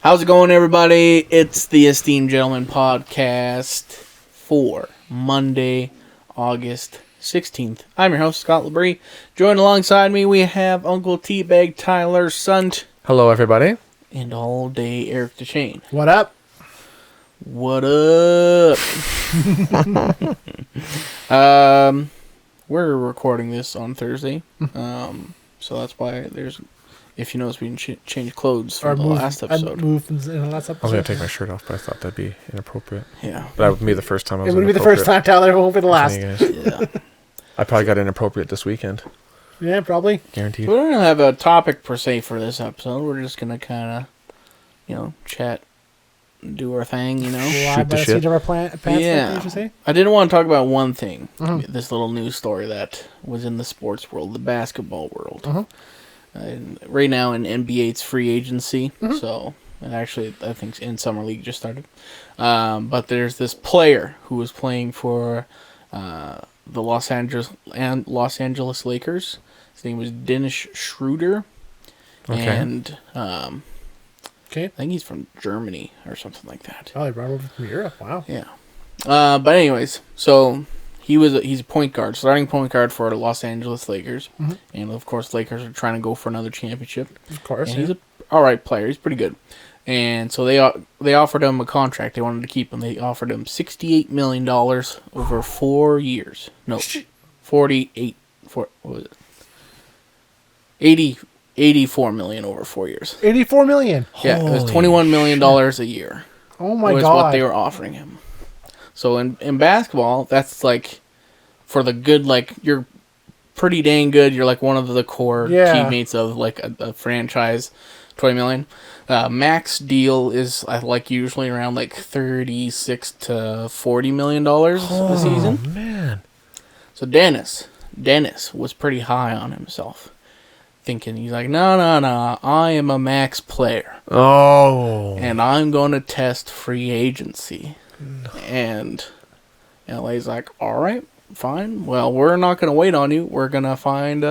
How's it going, everybody? It's the Esteemed Gentleman podcast for Monday, August 16th. I'm your host, Scott Labrie. Joined alongside me, we have Uncle Teabag Tyler Sunt. Hello, everybody. And all day Eric DeShane. What up? What up? We're recording this on Thursday. So that's why there's... If you notice, we didn't change clothes from the last episode. I was going to take my shirt off, but I thought that'd be inappropriate. Yeah. But that would be the first time I was It would be the first time, Tyler. It won't be the last. Yeah. I probably got inappropriate this weekend. Yeah, probably. Guaranteed. We don't have a topic per se for this episode. We're just going to kind of, chat, do our thing, Shoot the shit. Yeah. I didn't want to talk about one thing. This little news story that was in the sports world, the basketball world. Right now in NBA, it's free agency. So, and actually, I think in Summer League just started. But there's this player who was playing for the Los Angeles Lakers. His name was Dennis Schroeder. Okay. And I Okay. think he's from Germany or something like that. Oh, they brought over from Europe. Wow. Yeah. But anyways, so he's a point guard, starting point guard for the Los Angeles Lakers. And of course, Lakers are trying to go for another championship. Of course. And he's an alright player. He's pretty good. And so they offered him a contract. They wanted to keep him. They offered him $68 million over 4 years. No, 48. What was it? 84 million over 4 years. 84 million. Yeah, it was $21 million a year. Oh my was god. what they were offering him. So in basketball, that's like for the good, like you're pretty dang good. You're like one of the core teammates of like a franchise. 20 million. Max deal is like usually around like 36 to $40 million a season. Oh man. So Dennis was pretty high on himself, thinking he's like, no, I am a max player. Oh. And I'm going to test free agency. And LA's like, all right, fine. Well, we're not going to wait on you. We're going to find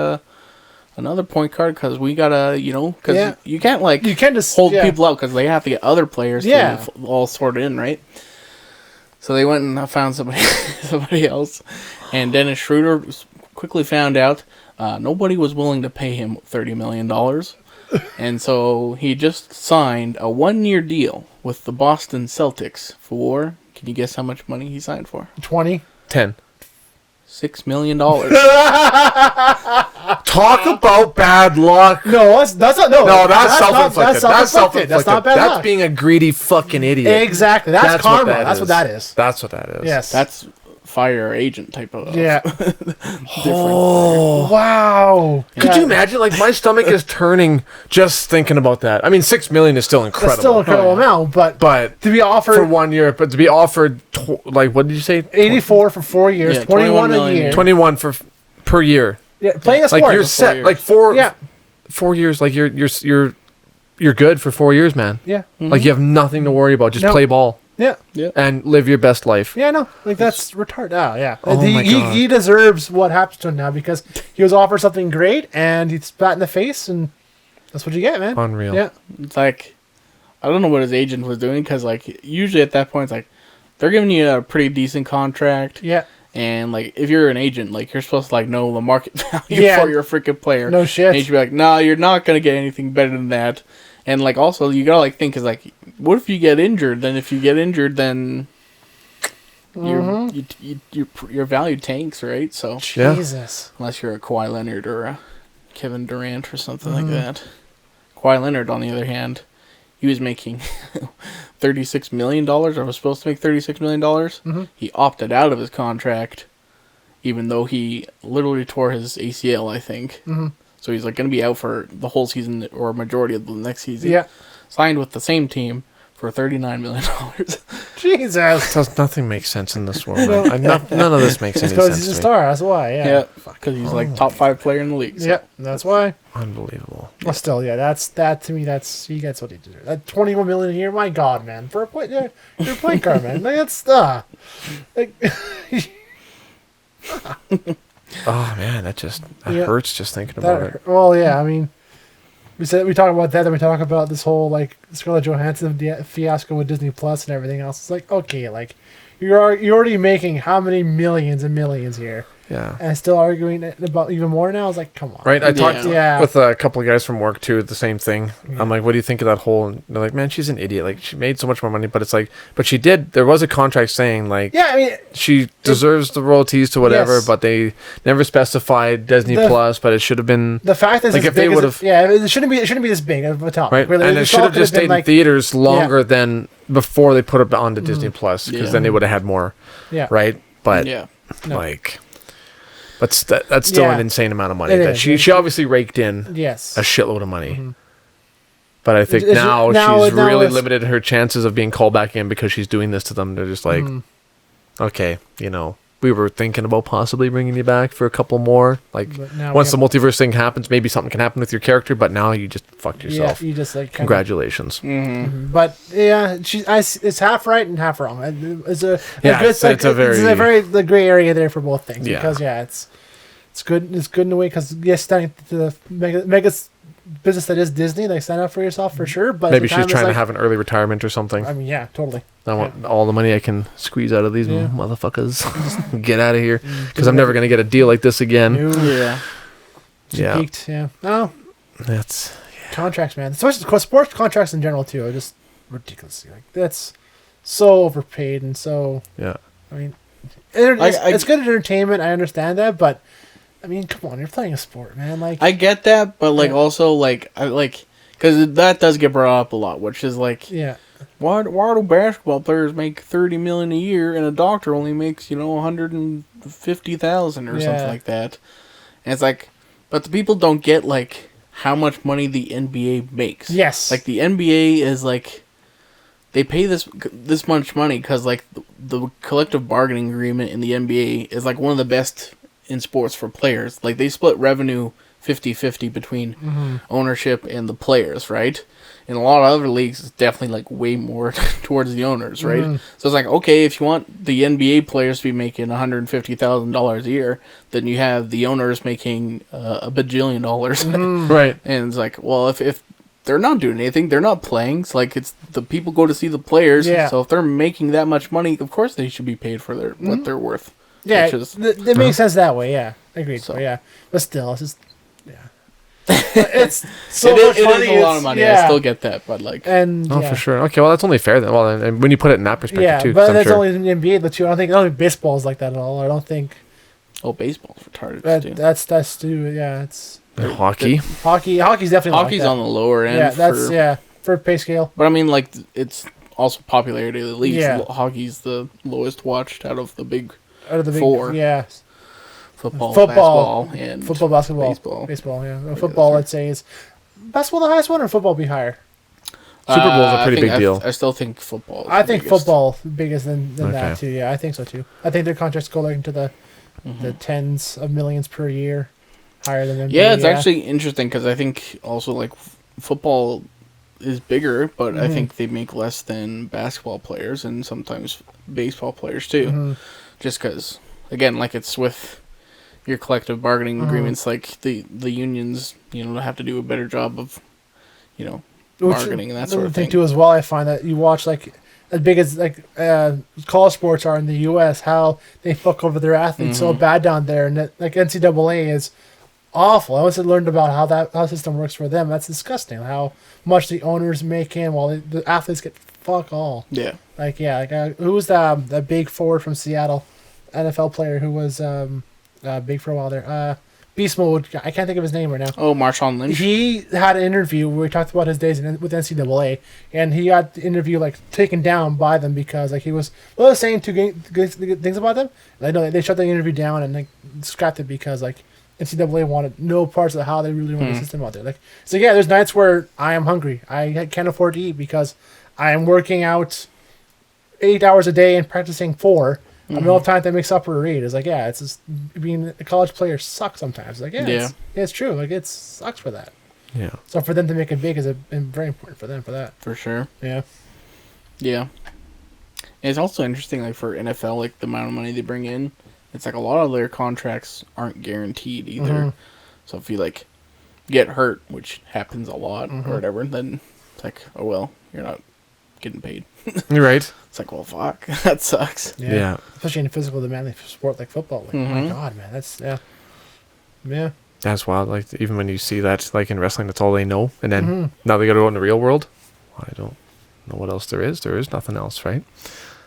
another point guard because we got to, because you can't just hold people out because they have to get other players to all sorted in, right? So they went and found somebody else. And Dennis Schroeder quickly found out nobody was willing to pay him $30 million. And so he just signed a 1-year deal with the Boston Celtics for, can you guess how much money he signed for? 20. 10. $6 million. Talk about bad luck. No, that's not. No, that's self-inflicted. That's self-inflicted. That's not bad That's luck. being a greedy fucking idiot. Exactly. That's karma. That's what that is. That's what that is. Yes. That's fire agent type of Oh wow! Could you imagine? Like my stomach is turning just thinking about that. I mean, $6 million is still incredible. That's still an incredible amount, but to be offered for 1 year, but to be offered like what did you say? 84 for 4 years, 21 a year, 21 per year. Yeah, playing a sport. Like you're set. Like 4 years. Like you're good for 4 years, man. Yeah. Like you have nothing to worry about. Just play ball. Yeah. And live your best life. Yeah, no. Like, that's retarded. Oh, yeah. Oh my God. He deserves what happens to him now because he was offered something great and he's spat in the face and that's what you get, man. Unreal. Yeah. It's like, I don't know what his agent was doing because, like, usually at that point, it's like, they're giving you a pretty decent contract. Yeah. And, like, if you're an agent, like, you're supposed to, like, know the market value for your freaking player. No shit. And you should be like, no, you're not going to get anything better than that. And, like, also, you gotta, like, think, is like, what if you get injured? Then if you get injured, then your value tanks, right? So Jesus. Unless you're a Kawhi Leonard or a Kevin Durant or something like that. Kawhi Leonard, on the other hand, he was making $36 million, or was supposed to make $36 million. He opted out of his contract, even though he literally tore his ACL, I think. So he's like going to be out for the whole season or majority of the next season. Yeah. Signed with the same team for $39 million. Jesus. Nothing makes sense in this world. None of this makes any sense. Because he's a star. That's why. Yeah. Because he's like top 5 player in the league. So. Yeah. That's why. Unbelievable. Well, still, that to me, he gets what he deserves. That $21 million a year, my God, man, for a point, you're a point guard, man. Like, that's like. Oh man, that hurts just thinking about it. Well, yeah, I mean, we talk about that, then we talk about this whole like Scarlett Johansson fiasco with Disney Plus and everything else. It's like, okay, like you're already making how many millions and millions here, Yeah. and still arguing about even more now. I was like, come on, Right, I talked Yeah. with a couple of guys from work too. The same thing. I'm like, "What do you think of that whole?" And they're like, "Man, she's an idiot. Like, she made so much more money, but it's like, but she did. There was a contract saying like, Yeah, I mean, she deserves the royalties to whatever, Yes. but they never specified Disney Plus. But it should have been the fact is, like as if they big would as have, it shouldn't be this big of a topic, right, really. and it This should all have just been, stayed like, in theaters longer than before they put it onto Disney Plus, because Yeah. then they would have had more, Yeah. right? But Yeah. No. like, but that's still Yeah. an insane amount of money It that is. she obviously raked in Yes. a shitload of money. But I think Is it- now now she's really it's- limited her chances of being called back in because she's doing this to them. They're just like, okay, we were thinking about possibly bringing you back for a couple more. Like, But now once we the multiverse thing happens, maybe something can happen with your character, but now you just fucked yourself. Yeah, you just like Congratulations. But yeah, it's half right and half wrong. It's a Yeah, good, it's a very- the gray area there for both things. Yeah. Because it's good. It's good in a way because yes, starting to the mega business that is Disney, like sign up for yourself for sure. But at Maybe the time, she's trying it's to have an early retirement or something. I mean, yeah, totally. I want all the money I can squeeze out of these Yeah. motherfuckers. Get out of here. Because I'm never going to get a deal like this again. Yeah. Yeah. Peaked, yeah. No That's... contracts, man. Especially sports contracts in general too are just ridiculously like that's so overpaid and so. Yeah. I mean, it's good entertainment. I understand that, but I mean, come on, you're playing a sport, man. Like, I get that, but like Yeah. also like I like because that does get brought up a lot, which is like yeah, why do basketball players make $30 million a year and a doctor only makes $150,000 or Yeah. something like that? And it's like, but the people don't get like how much money the NBA makes. yes, Like the NBA is like they pay this much money because like the collective bargaining agreement in the NBA is like one of the best in sports for players. Like they split revenue 50-50 between ownership and the players, right? In a lot of other leagues, it's definitely like way more towards the owners, right? So it's like, okay, if you want the NBA players to be making $150,000 a year, then you have the owners making a bajillion dollars. Right. And it's like, well, if they're not doing anything, they're not playing. It's like it's the people go to see the players. Yeah. So if they're making that much money, of course they should be paid for what they're worth. yeah, which is- it makes sense that way. Yeah, agreed. So- So yeah, but still, it's just it's so it much is money. a lot of money. Yeah. I still get that, but like, And Oh, yeah. for sure. Okay, well, that's only fair then. Well, and when you put it in that perspective, Yeah, too, 'cause but I'm that's sure. only in the NBA. But I don't think baseball is like that at all. I don't think baseball's retarded too. that's too. Yeah, it's Hockey. hockey's definitely Hockey's like that. on the lower end. Yeah, that's for pay scale. But I mean, like, it's also popularity of the leagues. Yeah. Hockey's the lowest watched out of the big Out of the big, four. yeah, football, Football. basketball, and football, basketball, baseball. baseball. Yeah, football. I'd say is basketball the highest one, or football be higher. Super Bowl's a I pretty think big deal. I still think football. Is I the think biggest. football biggest than that Okay. too. Yeah, I think so too. I think their contracts go like into the tens of millions per year, higher than NBA. Yeah, it's actually interesting because I think also like football is bigger, but I think they make less than basketball players and sometimes baseball players too. Just because, again, like it's with your collective bargaining agreements, like the unions, have to do a better job of, bargaining and that sort of thing. too as well. I find that you watch like as big as like college sports are in the U.S., how they fuck over their athletes so bad down there, and that, like NCAA is awful. I once learned about how the system works for them. That's disgusting. How much the owners make in while the athletes get fuck all. Yeah. Like who was the big forward from Seattle, NFL player who was big for a while there. Beast Mode. I can't think of his name right now. Oh, Marshawn Lynch. He had an interview where he talked about his days with NCAA, and he got the interview like taken down by them because like he was saying good things about them. And I know they shut the interview down and like scrapped it because like NCAA wanted no parts of how they really run the system out there. Like so, yeah. There's nights where I am hungry. I can't afford to eat because I am working out 8 hours a day and practicing 4. I don't know if time that makes up for a 8. It's like, yeah, it's just being a college player sucks sometimes. Like, it's true. Like, it sucks for that. Yeah. So for them to make it big is very important for them for that. For sure. Yeah. Yeah. And it's also interesting, like, for NFL, like, the amount of money they bring in. It's like a lot of their contracts aren't guaranteed either. So if you, like, get hurt, which happens a lot or whatever, then it's like, oh well, you're not getting paid. You're right. It's like, well, fuck, that sucks. Yeah. Especially in a physical demanding sport like football. Like, oh my God, man, that's yeah. That's wild. Like, even when you see that, like in wrestling, that's all they know. And then now they got to go in the real world. Well, I don't know what else there is. There is nothing else, right?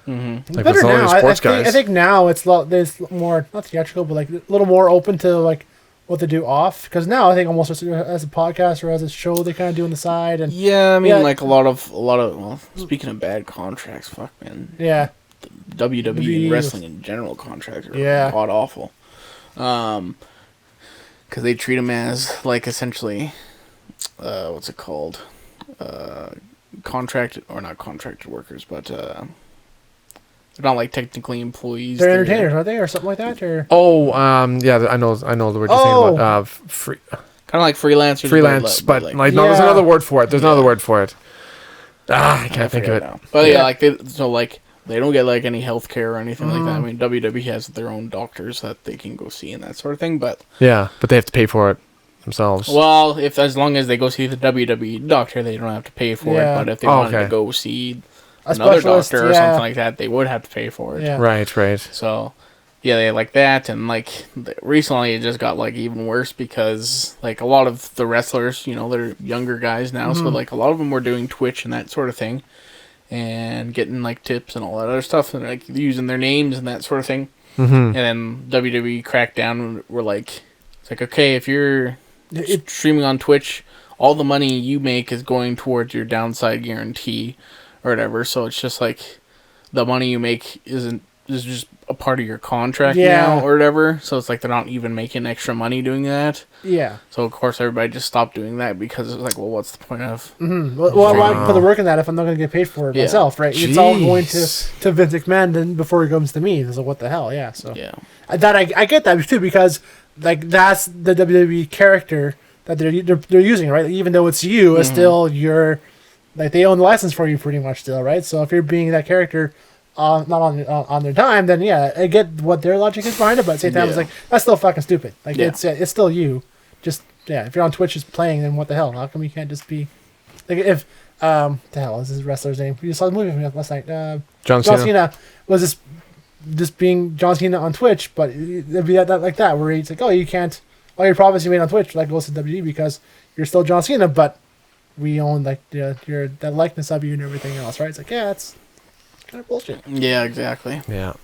Like Better with all now. these sports guys. I think now there's more, not theatrical, but like a little more open to like what they do off. Because now I think almost as a podcast or as a show, they kind of do on the side. And Yeah, I mean, like a lot of, well, speaking of bad contracts, fuck, man. yeah, WWE and wrestling in general contracts are god awful. Because they treat them as, like, essentially, what's it called? Contracted, or not contracted workers, but they're not, like, technically employees. they're entertainers, aren't they, or something like that? Or yeah, I know the word you're saying about free. Kind of like freelancers. Freelance, but like, no, there's another word for it. There's another word for it. I can't think of it. Now. But like, they don't get like any health care or anything like that. I mean, WWE has their own doctors that they can go see and that sort of thing. But yeah, but they have to pay for it themselves. Well, as long as they go see the WWE doctor, they don't have to pay for it. But if they wanted to go see another doctor or something like that, they would have to pay for it. Yeah. Right. So yeah, they like that, and like recently it just got like even worse because like a lot of the wrestlers, they're younger guys now, so like a lot of them were doing Twitch and that sort of thing, and getting like tips and all that other stuff, and like using their names and that sort of thing. And then WWE cracked down and were like, it's like, okay, if you're streaming on Twitch, all the money you make is going towards your downside guarantee or whatever. So it's just like the money you make is just a part of your contract now or whatever. So it's like they're not even making extra money doing that. Yeah. So of course everybody just stopped doing that because it's like, well, what's the point of? Well, why put the work in that if I'm not going to get paid for it myself, right? Jeez. It's all going to Vince McMahon then before it comes to me. So what the hell? Yeah. So I get that too, because like that's the WWE character that they're using, right? Even though it's you, it's still your, like they own the license for you pretty much still, right? So if you're being that character. Not on their time, then I get what their logic is behind it, but at the same time, it's like, that's still fucking stupid. Like, it's still you. Just, if you're on Twitch just playing, then what the hell? How come you can't just be, like, if, the hell is this wrestler's name? We just saw the movie last night. John Cena was just being John Cena on Twitch, but it'd be that like that, where he's like, oh, you can't, all your profits you made on Twitch, like, goes to WWE because you're still John Cena, but we own, like, that likeness of you and everything else, right? It's like, it's kind of bullshit. Yeah, exactly. Yeah.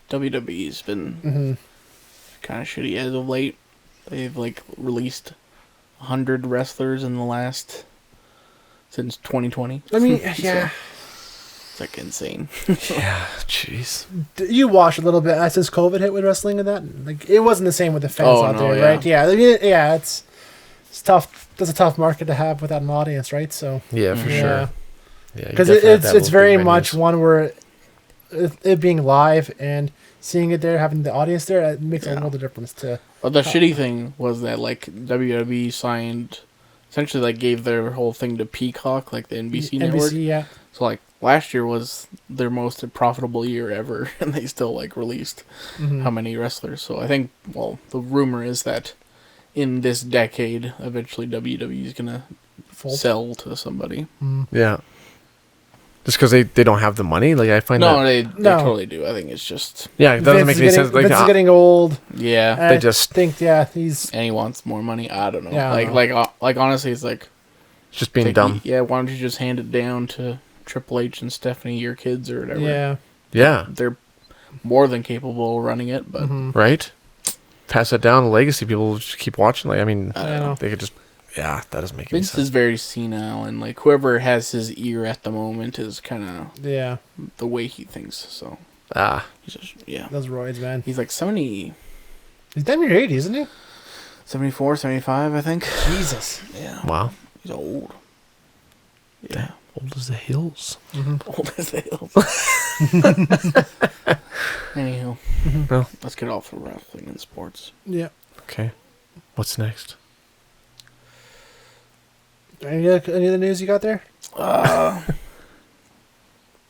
WWE's been kind of shitty as of late. They've like released 100 wrestlers in the last since 2020. I mean, so, it's like insane. Yeah, jeez. You watched a little bit since COVID hit with wrestling and that. Like, it wasn't the same with the fans out there, right? Yeah, I mean, it's tough. That's a tough market to have without an audience, right? So yeah, for sure. Yeah, because it's very much one where it being live and seeing it there, having the audience there, it makes a world of difference to. Well, the shitty thing was that like WWE signed, essentially like gave their whole thing to Peacock, like the NBC network. Yeah. So like last year was their most profitable year ever, and they still like released how many wrestlers. So I think, well, the rumor is that in this decade, eventually WWE is gonna sell to somebody. Yeah. Just because they don't have the money, like I find they totally do. I think it's just it doesn't make any sense. Like Vince is getting old. Yeah, they just think he's and he wants more money. I don't know. Yeah, like honestly, it's like just being dumb. Yeah, why don't you just hand it down to Triple H and Stephanie, your kids or whatever? Yeah, they're more than capable of running it, but right. Pass it down to legacy. People just keep watching. Like I mean, know. They could just. Yeah, that doesn't make any sense. Vince is very senile, and like whoever has his ear at the moment is kind of the way he thinks. So he's just, those roids, man. He's like 70. He's damn near 80, isn't he? 74, 75, I think. Jesus. Yeah. Wow. He's old. Yeah. Damn, old as the hills. Old as the hills. Anyhow, well, let's get off of wrestling and sports. Yeah. Okay. What's next? Any other news you got there?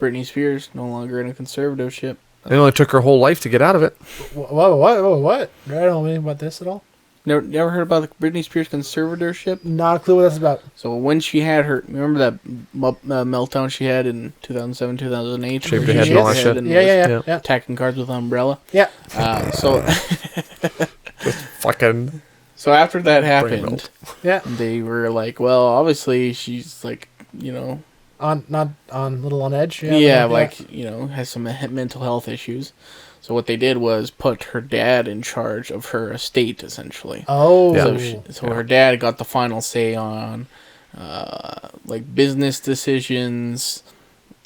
Britney Spears no longer in a conservatorship. It only took her whole life to get out of it. What? I don't know anything about this at all. Never heard about the Britney Spears conservatorship? Not a clue what that's about. So when she had her, remember that meltdown she had in 2007, 2008? Shaved where her head she and all that shaved shit. and Yeah. was attacking cars with an umbrella. Yeah. So Fucking. so after that Brain happened, melt. Yeah. they were like, well, obviously she's like, Not on little on edge. has some mental health issues. So what they did was put her dad in charge of her estate, essentially. Oh. Yeah. So her dad got the final say on, like business decisions,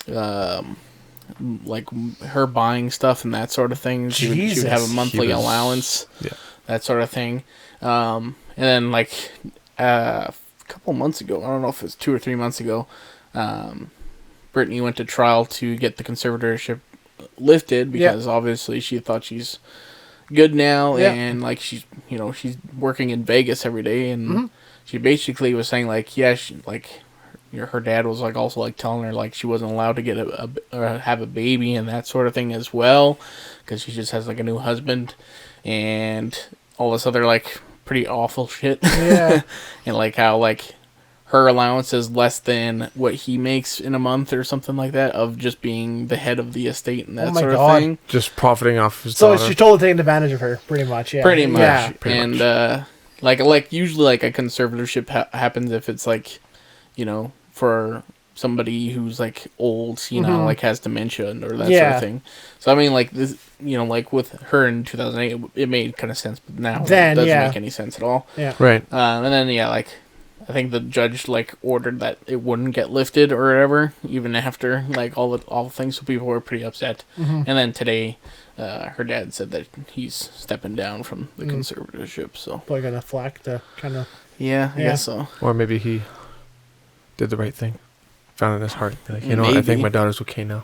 like her buying stuff and that sort of thing. She would have a monthly allowance, that sort of thing. And then like a couple months ago, I don't know if it was 2 or 3 months ago, Britney went to trial to get the conservatorship lifted because obviously she thought she's good now and like she's working in Vegas every day and she basically was saying like her dad was like also like telling her like she wasn't allowed to get have a baby and that sort of thing as well because she just has like a new husband and all this other like pretty awful shit and like how like her allowance is less than what he makes in a month or something like that of just being the head of the estate and that sort of thing. Just profiting off his So daughter. she's totally taking advantage of her, pretty much. Yeah. Pretty much. Yeah. And like usually like a conservatorship happens if it's like, for somebody who's like old, like has dementia or that sort of thing. So I mean like this, like with her in 2008, it made kind of sense, but now it doesn't make any sense at all. Yeah. Right. And then like I think the judge like ordered that it wouldn't get lifted or whatever, even after like all the things. So people were pretty upset. And then today, her dad said that he's stepping down from the conservatorship. So Probably gonna flack to kind of. I guess so. Or maybe he did the right thing. Found it in his heart. Like, I Maybe. think my daughter's okay now.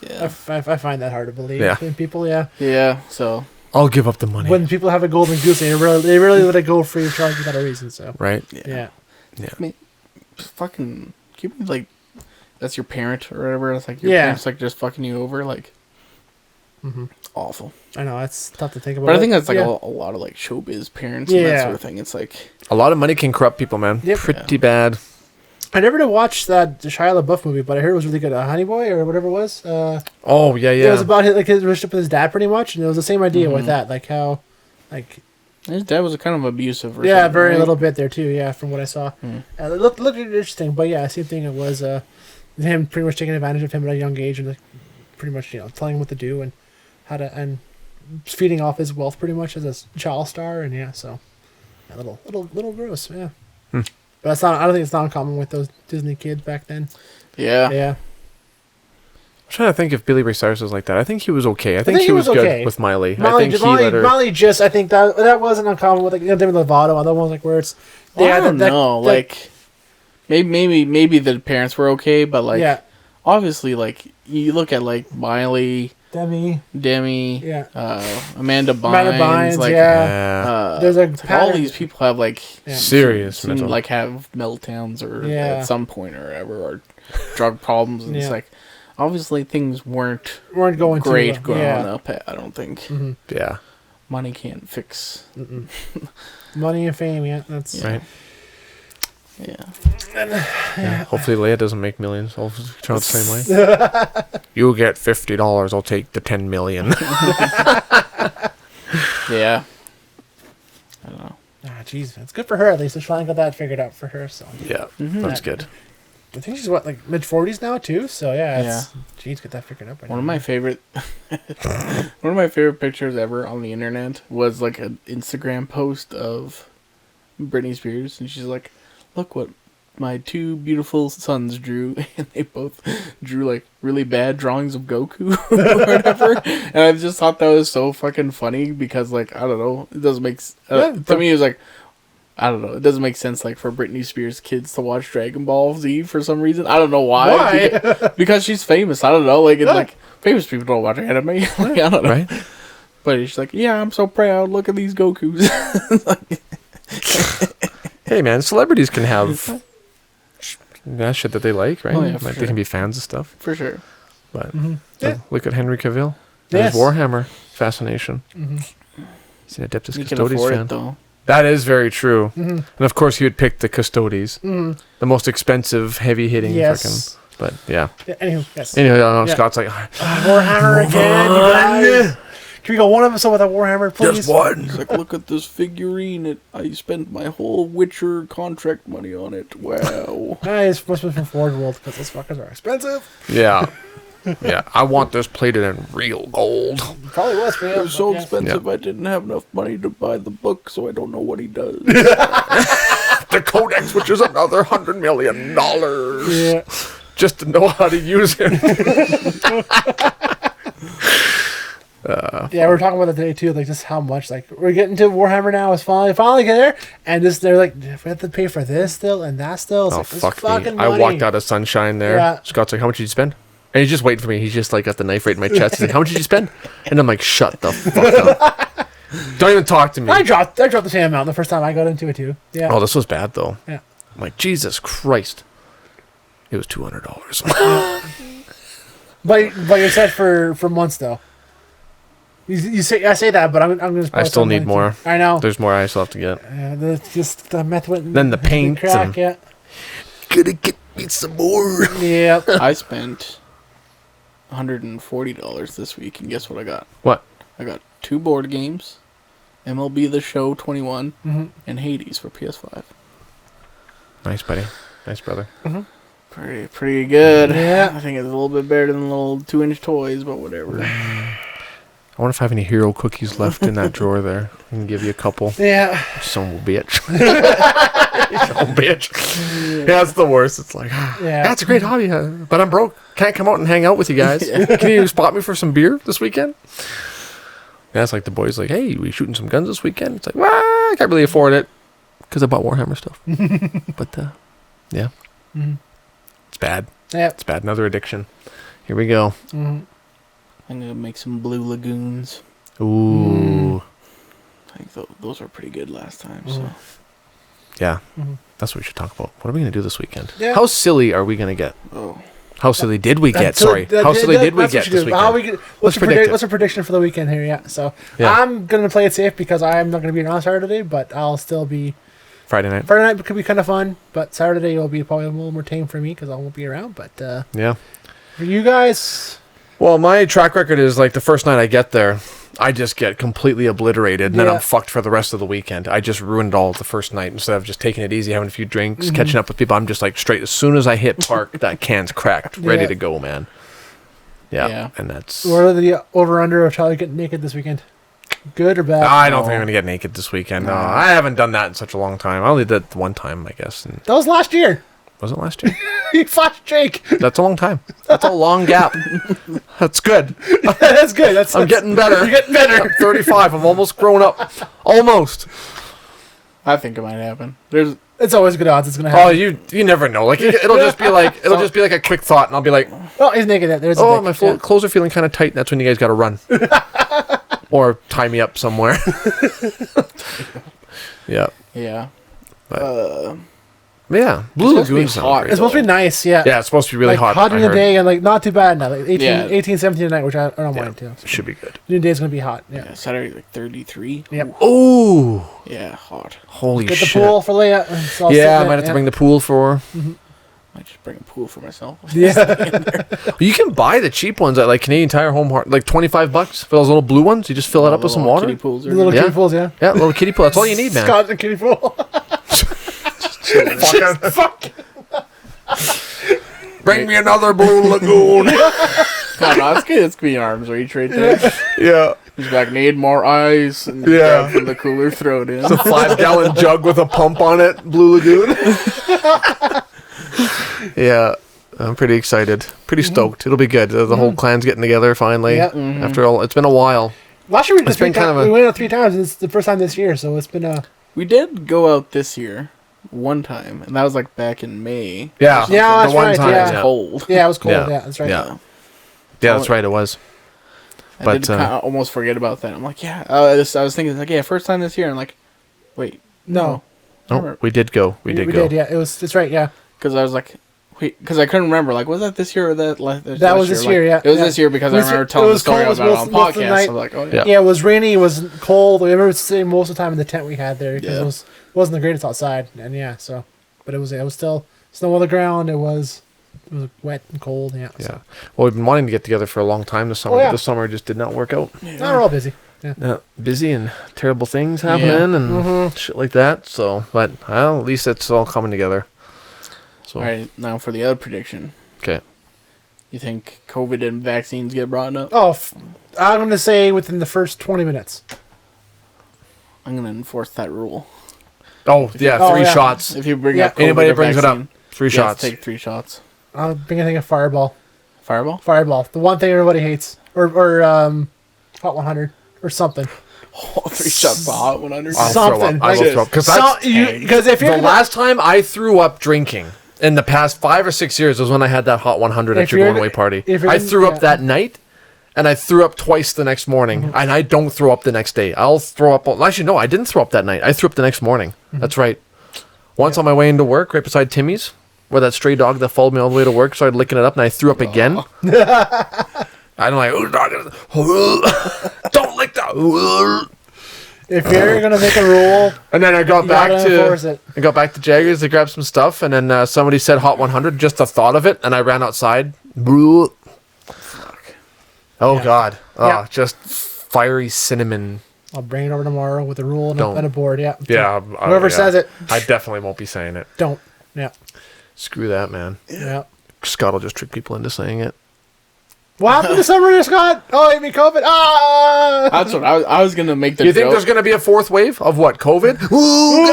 Yeah. I find that hard to believe. Yeah. In people, yeah. Yeah. So I'll give up the money. When people have a golden goose, they really let it go free of charge without a reason. So. Right. Yeah. Yeah. I mean, just fucking keep me like that's your parent or whatever. It's like your parents like just fucking you over, like awful. I know it's tough to think about. But I think that's like a lot of like showbiz parents and that sort of thing. It's like a lot of money can corrupt people, man. Yep. Pretty bad. I never did watch that Shia LaBeouf movie, but I heard it was really good. Honey Boy or whatever it was. Oh yeah. It was about his relationship with his dad, pretty much, and it was the same idea with that, like how, like. His dad was a kind of abusive. Or Very right? little bit there too. Yeah, from what I saw, it looked interesting. But yeah, same thing. It was him pretty much taking advantage of him at a young age and pretty much telling him what to do and how to and feeding off his wealth pretty much as a child star and so a little gross. Yeah, but it's not. I don't think it's not uncommon with those Disney kids back then. Yeah. Yeah. I'm trying to think if Billy Ray Cyrus was like that. I think he was okay. I think he was okay. good with Miley. Miley I think he let her... Miley just. I think that wasn't uncommon with Demi Lovato. Other ones like where it's. I don't know. Like maybe the parents were okay, but like obviously like you look at like Miley, Demi, Amanda Bynes, like there's like all these people have like serious mental, like have meltdowns or at some point or whatever or drug problems and it's like. Obviously, things weren't going great growing up. I don't think. Yeah, money can't fix. Money and fame, that's right. Yeah. Hopefully, Leia doesn't make millions. I'll turn out the same way. You get $50. I'll take the $10 million. Yeah. I don't know. Jeez, it's good for her at least. She's finally got that figured out for her. So That's good. I think she's like mid-40s now too. So geez, get that figured out. One of my favorite pictures ever on the internet was like an Instagram post of Britney Spears, and she's like, "Look what my two beautiful sons drew," and they both drew like really bad drawings of Goku or whatever. And I just thought that was so fucking funny because like I don't know, it doesn't make to me it was like. I don't know. It doesn't make sense, like, for Britney Spears kids to watch Dragon Ball Z for some reason. I don't know why. Because she's famous. I don't know. Like, it's like famous people don't watch anime. Like, I don't know. Right? But she's like, yeah, I'm so proud. Look at these Gokus. Hey, man, celebrities can have shit that they like, right? Oh, yeah, like they can be fans of stuff. For sure. But look at Henry Cavill. Yes. His Warhammer fascination. He's an Adeptus You Custodes can afford fan. it, though. That is very true. And of course, you would pick the Custodes, the most expensive, heavy-hitting. Yes. Frickin', but yeah. Anywho, yes. Anyway, Scott's like, Warhammer again, you guys. Can we go one episode without Warhammer, please? just one. He's like, look at this figurine. I spent my whole Witcher contract money on it. Wow. It's supposed to be from Forge World because those fuckers are expensive. Yeah. Yeah, I want this plated in real gold. Probably was for It him. was so yeah. expensive I didn't have enough money to buy the book, so I don't know what he does. The Codex, which is another $100 million. Yeah. Just to know how to use it. Yeah, we were talking about that today too, like just how much like we're getting to Warhammer now. It's finally get there, and just they're like, if we have to pay for this still and that still. It's Oh, like, it's fuck fucking me. I money. walked out of Sunshine there. Yeah. Scott's like, how much did you spend? And he's just waiting for me. He's just like got the knife right in my chest. He's like, how much did you spend? And I'm like, shut the fuck up. Don't even talk to me. I dropped the same amount the first time I got into it too. Yeah. Oh, this was bad though. Yeah. I'm like, Jesus Christ. It was $200. But you're set for months though. You say I say that, but I'm gonna. I still need more. I know. There's more I still have to get. The meth went. Then the paint crack. and- Yeah. Gonna get me some more. Yeah. I spent $140 this week, and guess what I got? What? I got 2 board games, MLB The Show 21, and Hades for PS5. Nice, buddy. Nice, brother. Pretty good. Yeah. I think it's a little bit better than the little 2-inch toys, but whatever. I wonder if I have any hero cookies left in that drawer there. I can give you a couple. Yeah. Son of a bitch. Son of a bitch. Yeah, that's the worst. It's like, Yeah. it's a great hobby, but I'm broke. Can't come out and hang out with you guys. Can you spot me for some beer this weekend? Yeah, it's like the boys like, hey, we shooting some guns this weekend? It's like, well, I can't really afford it because I bought Warhammer stuff. But, yeah. It's bad. Yeah. It's bad. Another addiction. Here we go. I'm going to make some Blue Lagoons. Ooh. I think those were pretty good last time. So Yeah. That's what we should talk about. What are we going to do this weekend? Yeah. How silly are we going to get? Oh. How silly did we get? So Sorry. How silly did we that's what get you this do. How we weekend? get, Let's predict it. what's our prediction for the weekend here? Yeah. So Yeah. I'm gonna play it safe because I'm not gonna be around Saturday, but I'll still be. Friday night. Friday night could be kind of fun, but Saturday will be probably a little more tame for me because I won't be around. But Yeah. for you guys, Well, my track record is like the first night I get there, I just get completely obliterated, and then Yeah. I'm fucked for the rest of the weekend. I just ruined it all the first night. Instead of just taking it easy, having a few drinks, catching up with people, I'm just like straight. As soon as I hit park, that can's cracked, ready Yeah. to go, man. Yeah, Yeah. and that's. what are the over under of Charlie getting naked this weekend? Good or bad? I don't think I'm gonna get naked this weekend. No, I haven't done that in such a long time. I only did it one time, I guess. And That was last year. was it last year? You flashed Jake. That's a long time. That's a long gap. That's good. That's good. I'm getting better. You're getting better. I'm 35. I'm almost grown up. Almost. I think it might happen. It's always good odds. It's gonna Oh, happen. you never know. Like it'll just be like a quick thought, and I'll be like, Oh, he's naked. There's oh, a my dick. Yeah. clothes are feeling kind of tight. That's when you guys got to run, or tie me up somewhere. Yeah, Yeah. yeah. Blue supposed to be Lagoon sounds hot. great. It's supposed to be nice. Yeah. Yeah, it's supposed to be really like hot. in I the heard. day and like not too bad now. Like 18, Yeah. 18 17 at night, which I don't Yeah, mind too. should be good. New day's gonna be hot. Yeah. Yeah, Saturday like 33. Yep. Ooh, Yeah, hot. holy Get the shit! pool for Leia. So I'll sit Yeah, I there, might have to yeah. bring the pool for. Might just bring a pool for myself. Yeah. You can buy the cheap ones at like Canadian Tire Home, like $25 for those little blue ones. You just fill it up with some water. Kiddie pools The are little Yeah. kiddie pools, yeah. Yeah, little kiddie pool. That's all you need, man. Scott and kiddie pool. Fuck. Bring me another Blue Lagoon. no, it's good. It's gonna be arms reach right there. Yeah. He's like, need more ice. And Yeah. grab from the cooler, throw it in. It's a 5-gallon jug with a pump on it, Blue Lagoon. Yeah, I'm pretty excited. Pretty stoked. It'll be good. The whole clan's getting together finally. Yeah. After all, it's been a while. Last year we did It's been three kind times. of a- We went out 3 times. It's the first time this year, so it's been a. We did go out this year one time, and that was like back in May. Yeah. Yeah, that's the one right, time. yeah. It was cold. Yeah, it was cold. Yeah. Yeah, that's right. Yeah. Yeah, that's right. It was. I But, did kind of almost forget about that. I'm like, yeah. I was thinking, like, yeah, first time this year. I'm like, wait, No, Oh, we did go. We did we go. did. Yeah, it was. It's right. Yeah. because I was like, Wait, because I couldn't remember. Like, was that this year or that last That was this year, Like, yeah. It was this year because I remember telling the story about it on podcast. So I'm like, oh, yeah. Yeah, it was rainy. It was cold. We remember staying most of the time in the tent we had there because Yeah. it wasn't the greatest outside. And but it was still snow on the ground. It was wet and cold. Yeah. Yeah. So. Well, we've been wanting to get together for a long time this summer, Oh, yeah. but this summer just did not work out. No, we're all busy. Yeah. Busy and terrible things happening and shit like that. So, but well, at least it's all coming together. So, All right, now for the other prediction. okay. You think COVID and vaccines get brought up? Oh, I'm going to say within the first 20 minutes. I'm going to enforce that rule. Oh, yeah, 3 shots. If you bring Yeah. up COVID Anybody or brings vaccine, it up, 3 you have shots. to take 3 shots. I'll bring a Fireball. Fireball? Fireball. The one thing everybody hates. Or Hot 100 or something. Oh, 3 shots of hot 100. I'll Something. throw up. I will Like- throw up. Because Because if you're the last time I threw up drinking in the past 5 or 6 years was when I had that Hot 100 at If your you're- going away party. if you're I gonna- threw up yeah. that night, and I threw up twice the next morning, and I don't throw up the next day. I'll throw up. Actually, no, I didn't throw up that night. I threw up the next morning. That's right. Once on my way into work, right beside Timmy's, where that stray dog that followed me all the way to work started licking it up, and I threw up again. I'm like, oh, dog, don't lick that. if you're going to make a rule, And then I got you back gotta enforce it. I got back to Jaggers to grab some stuff, and then somebody said Hot 100. Just the thought of it, and I ran outside. Fuck. Oh Yeah. God! Oh, Yeah. just fiery cinnamon. I'll bring it over tomorrow with a rule and Don't. a board. Yeah. Yeah. Whoever says it, I definitely won't be saying it. don't. Yeah. Screw that, man. Yeah. Scott will just trick people into saying it. What happened to summer, Scott? Oh, you mean COVID? Ah! That's what I was going to make the You joke. think there's going to be a 4th wave of what? COVID? Ooh,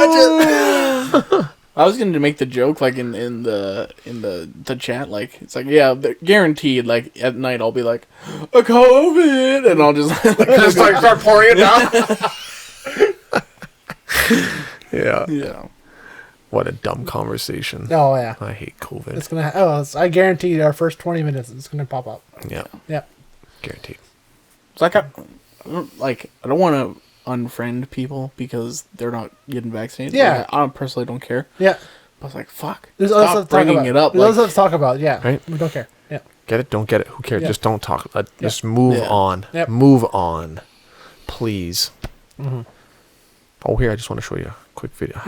gotcha. I was going to make the joke like in the chat, like it's like, yeah, guaranteed. Like at night I'll be like, a COVID, and I'll just Just like start pouring it down. Yeah. yeah. What a dumb conversation. Oh, yeah. I hate COVID. It's going to, I guarantee you our first 20 minutes, it's going to pop up. Yeah. Yeah. Guaranteed. It's like I don't want to unfriend people because they're not getting vaccinated. Yeah. Like, I personally don't care. Yeah. But it's like, fuck. There's other Stop stuff to talk bringing about. it up. There's other Like, stuff to talk about. Yeah. Right. We don't care. Yeah. Get it? Don't get it. Who cares? Yeah. Just don't talk. Just move Yeah. on. Yep. Move on. Please. Mm-hmm. Oh, here, I just want to show you a quick video.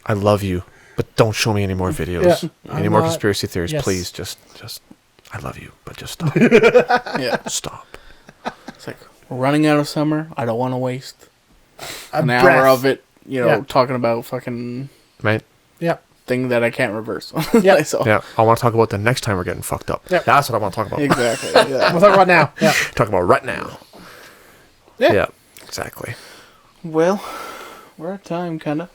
I love you, but don't show me any more videos. Yeah. Any I'm more not- conspiracy theories, yes. please. Just, I love you, but just stop. yeah. Stop. It's like we're running out of summer. I don't want to waste an breath. hour of it. Yeah. Talking about fucking Right? Yeah. thing that I can't reverse. Yeah. So, Yeah. I want to talk about the next time we're getting fucked up. Yep. That's what I want to talk about. Exactly. Yeah. We'll talk about now. Yeah. Talk about right now. Yeah. Exactly. Well, we're at time, kind of.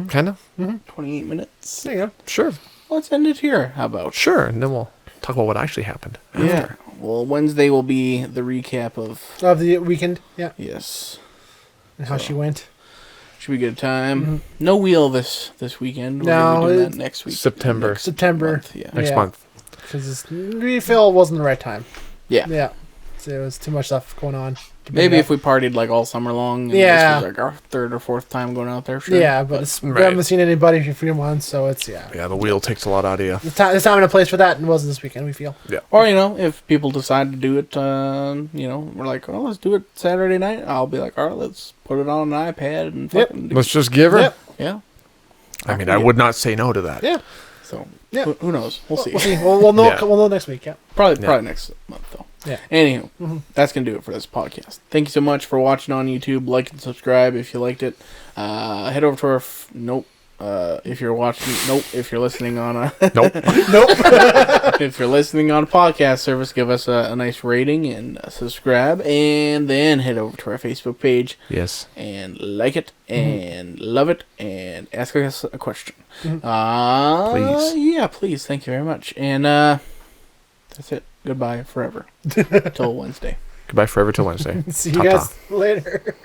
Kind of? 28 minutes. There you go. Sure. Let's end it here. How about? Sure. And then we'll talk about what actually happened. Yeah. Well, Wednesday will be the recap of. Of the weekend. Yeah. Yes. And how she went. Should be a good time. No wheel this weekend. We're No, gonna be doing that it- next week. September. Next September. month, yeah. Next Yeah. month. Because refill wasn't the right time. Yeah. Yeah. So there was too much stuff going on. to Maybe bring if we partied like all summer long. And Yeah. This was like our 3rd or 4th time going out there. it. Sure. Yeah, but it's, we Right. haven't seen anybody for 3 months, so it's, yeah. Yeah, the wheel takes a lot out of you. There's time and a place for that, and it wasn't this weekend, we feel. Or if people decide to do it, we're like, oh, let's do it Saturday night. I'll be like, all right, let's put it on an iPad and Yep. fucking do Let's just give her. Yep. Yeah. I mean, I would not say no to that. Yeah. So Yeah. who knows? We'll see. We'll see. We'll know. Yeah. We'll know next week. Yeah. Probably Yeah. next month though. Yeah. Anywho, that's gonna do it for this podcast. Thank you so much for watching on YouTube. Like and subscribe if you liked it. Head over to our if you're watching. Nope. If you're listening on a. Nope. Nope. If you're listening on a podcast service, give us a nice rating and subscribe, and then head over to our Facebook page Yes. and like it and love it and ask us a question. Please. Yeah, please. Thank you very much. And that's it. Goodbye forever. Till Wednesday. Goodbye forever till Wednesday. See you Ta-ta. guys later.